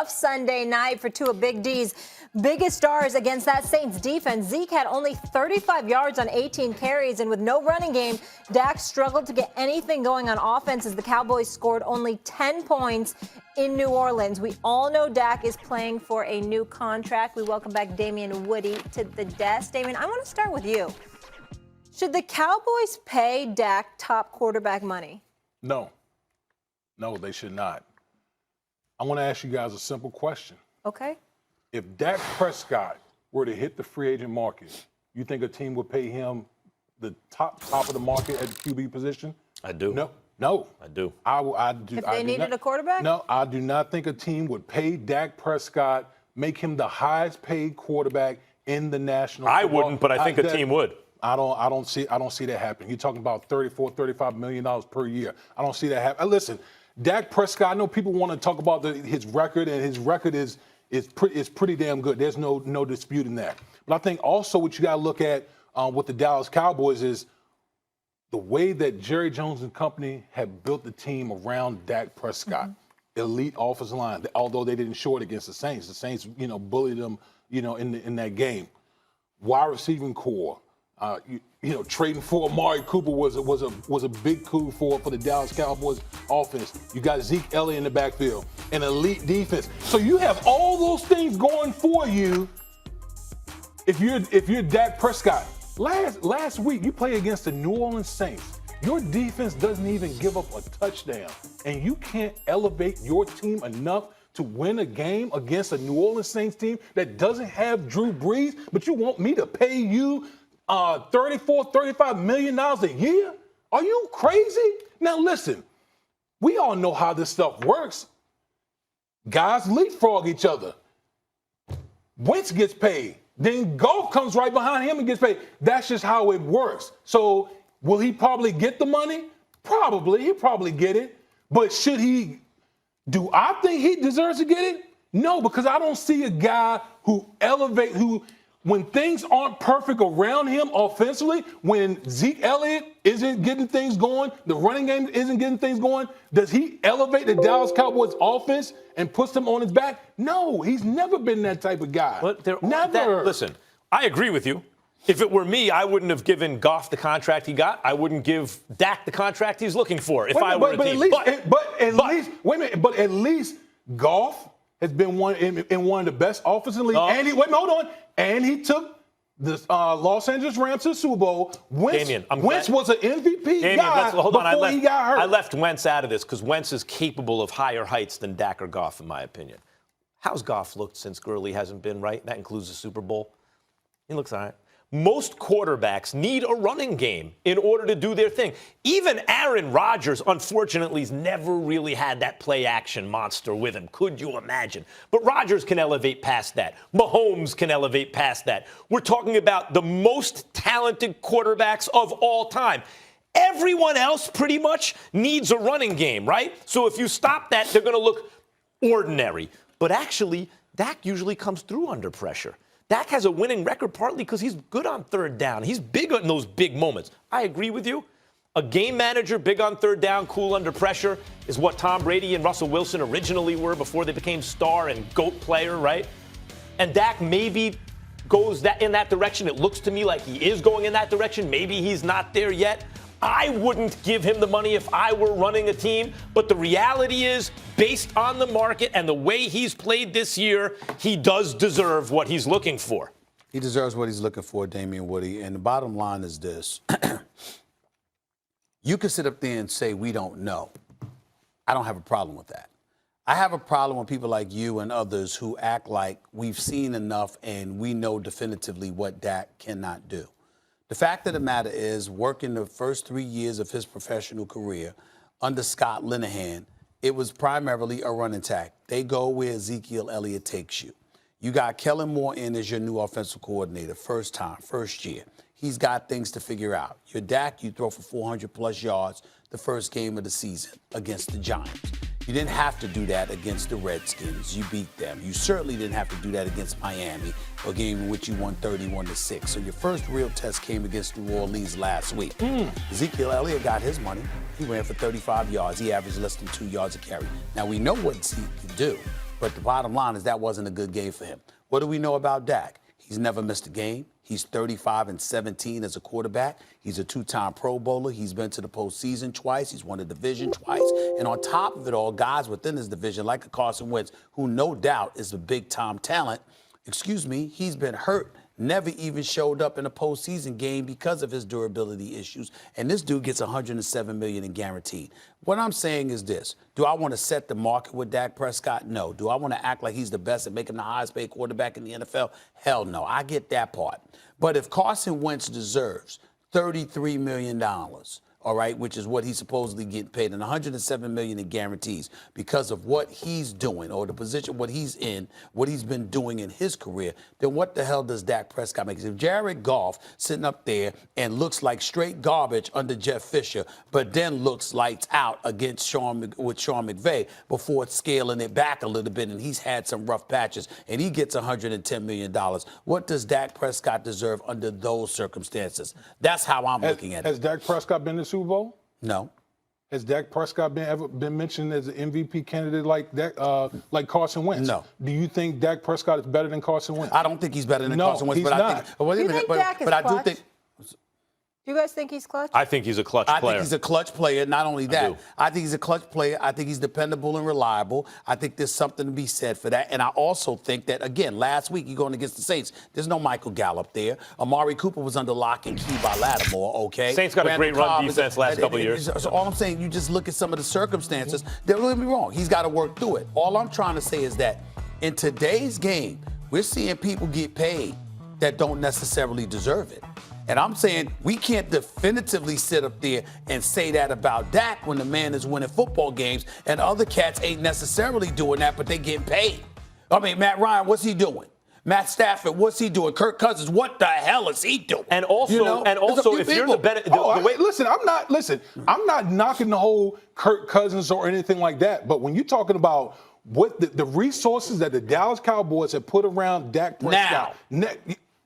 rough Sunday night for two of Big D's biggest stars against that Saints defense. Zeke had only 35 yards on 18 carries, and with no running game, Dak struggled to get anything going on offense as the Cowboys scored only 10 points in New Orleans. We all know Dak is playing for a new contract. We welcome back Damien Woody to the desk. Damien, I want to start with you. Should the Cowboys pay Dak top quarterback money? No. No, they should not. I want to ask you guys a simple question. Okay. If Dak Prescott were to hit the free agent market, you think a team would pay him the top of the market at the QB position? I do. No. I do. I do. If they needed a quarterback? No, I do not think a team would pay Dak Prescott, make him the highest paid quarterback in the National Football. I wouldn't, but I think a team would. I don't see that happening. You're talking about $34-35 million per year. I don't see that happen. Listen, Dak Prescott, I know people want to talk about his record, and his record is pretty damn good. There's no disputing that. But I think also what you got to look at with the Dallas Cowboys is the way that Jerry Jones and company have built the team around Dak Prescott. Mm-hmm. Elite offensive line, although they didn't show it against the Saints. The Saints, bullied them, in that game. Wide receiving core. Trading for Amari Cooper was a big coup for the Dallas Cowboys offense. You got Zeke Elliott in the backfield, an elite defense. So you have all those things going for you. If you're Dak Prescott, last week you played against the New Orleans Saints. Your defense doesn't even give up a touchdown, and you can't elevate your team enough to win a game against a New Orleans Saints team that doesn't have Drew Brees. But you want me to pay you $34-35 million a year? Are you crazy? Now listen, we all know how this stuff works. Guys leapfrog each other. Wentz gets paid. Then Goff comes right behind him and gets paid. That's just how it works. So will he probably get the money? Probably. He'll probably get it. But do I think he deserves to get it? No, because I don't see a guy who when things aren't perfect around him offensively, when Zeke Elliott isn't getting things going, the running game isn't getting things going, does he elevate the Dallas Cowboys offense and puts them on his back? No, he's never been that type of guy. But never. Listen, I agree with you. If it were me, I wouldn't have given Goff the contract he got. I wouldn't give Dak the contract he's looking for if I were a team. But at least Goff has been in one of the best offensive leagues. And he took the Los Angeles Rams to the Super Bowl. Wentz was an MVP guy before he got hurt. I left Wentz out of this because Wentz is capable of higher heights than Dak or Goff, in my opinion. How's Goff looked since Gurley hasn't been right? That includes the Super Bowl. He looks all right. Most quarterbacks need a running game in order to do their thing. Even Aaron Rodgers, unfortunately, has never really had that play-action monster with him. Could you imagine? But Rodgers can elevate past that. Mahomes can elevate past that. We're talking about the most talented quarterbacks of all time. Everyone else pretty much needs a running game, right? So if you stop that, they're going to look ordinary. But actually, Dak usually comes through under pressure. Dak has a winning record partly because he's good on third down. He's big on those big moments. I agree with you. A game manager, big on third down, cool under pressure, is what Tom Brady and Russell Wilson originally were before they became star and GOAT player, right? And Dak maybe goes in that direction. It looks to me like he is going in that direction. Maybe he's not there yet. I wouldn't give him the money if I were running a team, but the reality is, based on the market and the way he's played this year, he does deserve what he's looking for. He deserves what he's looking for, Damien Woody. And the bottom line is this. You can sit up there and say, we don't know. I don't have a problem with that. I have a problem with people like you and others who act like we've seen enough and we know definitively what Dak cannot do. The fact of the matter is, working the first 3 years of his professional career under Scott Linehan, it was primarily a run attack. They go where Ezekiel Elliott takes you. You got Kellen Moore in as your new offensive coordinator, first year. He's got things to figure out. Your Dak, you throw for 400-plus yards the first game of the season against the Giants. You didn't have to do that against the Redskins. You beat them. You certainly didn't have to do that against Miami, a game in which you won 31-6. So your first real test came against New Orleans last week. Ezekiel Elliott got his money. He ran for 35 yards. He averaged less than 2 yards a carry. Now, we know what Zeke can do. But the bottom line is that wasn't a good game for him. What do we know about Dak? He's never missed a game. He's 35-17 as a quarterback. He's a 2-time Pro Bowler. He's been to the postseason twice. He's won a division twice. And on top of it all, guys within his division, like a Carson Wentz, who no doubt is a big-time talent, he's been hurt. Never even showed up in a postseason game because of his durability issues. And this dude gets $107 million in guaranteed. What I'm saying is this. Do I want to set the market with Dak Prescott? No. Do I want to act like he's the best and make him the highest paid quarterback in the NFL? Hell no. I get that part. But if Carson Wentz deserves $33 million, all right, which is what he's supposedly getting paid, and $107 million in guarantees because of what he's doing or the position, what he's in, what he's been doing in his career, then what the hell does Dak Prescott make? If Jared Goff sitting up there and looks like straight garbage under Jeff Fisher, but then looks lights out against Sean McVay before scaling it back a little bit, and he's had some rough patches, and he gets $110 million, what does Dak Prescott deserve under those circumstances? That's how I'm looking at it. Has Dak Prescott been to Super Bowl? No. Has Dak Prescott ever been mentioned as an MVP candidate like Carson Wentz? No. Do you think Dak Prescott is better than Carson Wentz? I don't think he's better than Carson Wentz. He's but not. I think, wait a minute, Dak is but I do clutch? think. Do you guys think he's clutch? I think he's a clutch player. I think he's a clutch player. Not only that, do. I think he's a clutch player. I think he's dependable and reliable. I think there's something to be said for that. And I also think that, again, last week, you're going against the Saints. There's no Michael Gallup there. Amari Cooper was under lock and key by Lattimore, okay? Saints got a great run defense last couple of years. So all I'm saying, you just look at some of the circumstances. Don't get me wrong. He's got to work through it. All I'm trying to say is that in today's game, we're seeing people get paid that don't necessarily deserve it. And I'm saying we can't definitively sit up there and say that about Dak when the man is winning football games and other cats ain't necessarily doing that, but they getting paid. I mean, Matt Ryan, what's he doing? Matt Stafford, what's he doing? Kirk Cousins, what the hell is he doing? And also, if you're the better, listen, I'm not knocking the whole Kirk Cousins or anything like that. But when you're talking about what the resources that the Dallas Cowboys have put around Dak Prescott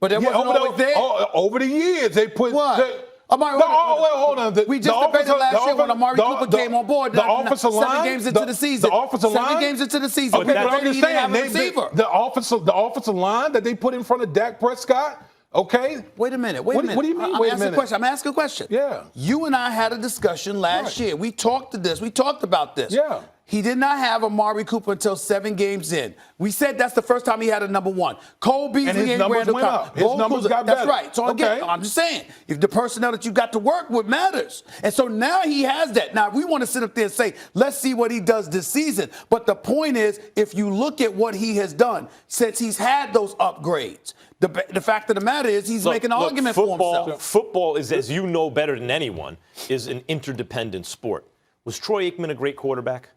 but there wasn't always there. Over the years, they put hold on. We just debated last year when Amari Cooper came on board. The offensive line, 7 games into the season. The offensive line. 7 games into the season. Okay, but I understand. The offensive line that they put in front of Dak Prescott. Okay. Wait a minute. What do you mean? I'm asking a question. Yeah. You and I had a discussion last year. We talked about this. Yeah. He did not have Amari Cooper until 7 games in. We said that's the first time he had a number one. Cole Beasley and his numbers went up. His numbers got better. That's right. So again, I'm just saying, if the personnel that you got to work with matters. And so now he has that. Now, we want to sit up there and say, let's see what he does this season. But the point is, if you look at what he has done since he's had those upgrades, the fact of the matter is he's making an argument for himself. Football is, as you know better than anyone, is an interdependent sport. Was Troy Aikman a great quarterback?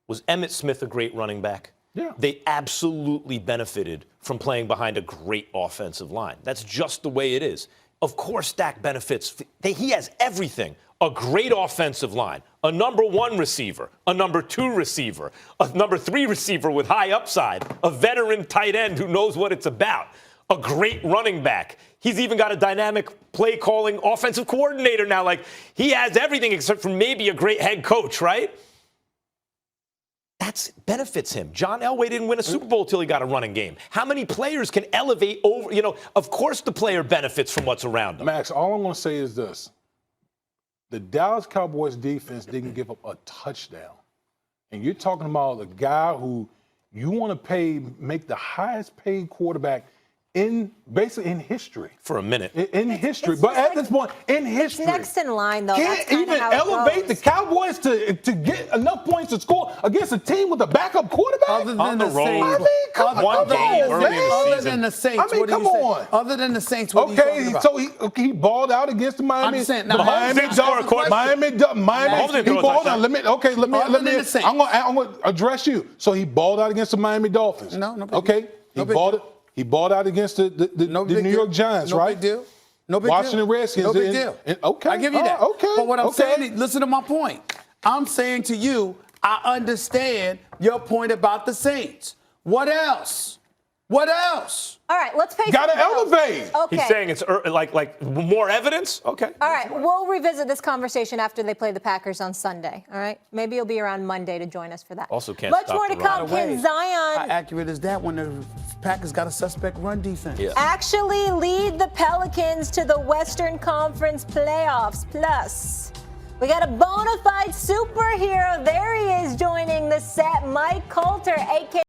Was Emmitt Smith a great running back? Yeah. They absolutely benefited from playing behind a great offensive line. That's just the way it is. Of course, Dak benefits. He has everything. A great offensive line, a number 1 receiver, a number 2 receiver, a number 3 receiver with high upside, a veteran tight end who knows what it's about, a great running back. He's even got a dynamic play-calling offensive coordinator now. Like, he has everything except for maybe a great head coach, right? That benefits him. John Elway didn't win a Super Bowl till he got a running game. How many players can elevate over? Of course the player benefits from what's around him. Max, all I'm going to say is this. The Dallas Cowboys defense didn't give up a touchdown. And you're talking about a guy who you want to make the highest paid quarterback basically in history. For a minute. In history. But at this point, in history. It's next in line, though. Can't even elevate the Cowboys to get enough points to score against a team with a backup quarterback? Other than the Saints. I mean, come on, Other than the Saints, I mean, what do come you say? on. Other than the Saints, what are you talking about? So he balled out against the Miami. I'm just saying, the Miami Dolphins. Miami. He balled out. Let me. I'm going to address you. So he balled out against the Miami Dolphins. No big okay. deal. He balled out against the New York Giants, right? No big deal. No big deal. Washington Redskins. No big deal. Okay. I give you that. Okay. But what I'm saying, listen to my point. I'm saying to you, I understand your point about the Saints. What else? What else? All right, let's pay. Gotta some bills. elevate. Okay. He's saying it's like more evidence. Okay. All right, we'll revisit this conversation after they play the Packers on Sunday. All right, maybe you'll be around Monday to join us for that. Also can't Much stop more to the run. come. By the way, Can Zion How accurate is that when the Packers got a suspect run defense? Yeah. actually lead the Pelicans to the Western Conference playoffs? Plus, we got a bona fide superhero. There he is joining the set, Mike Coulter, a.k.a.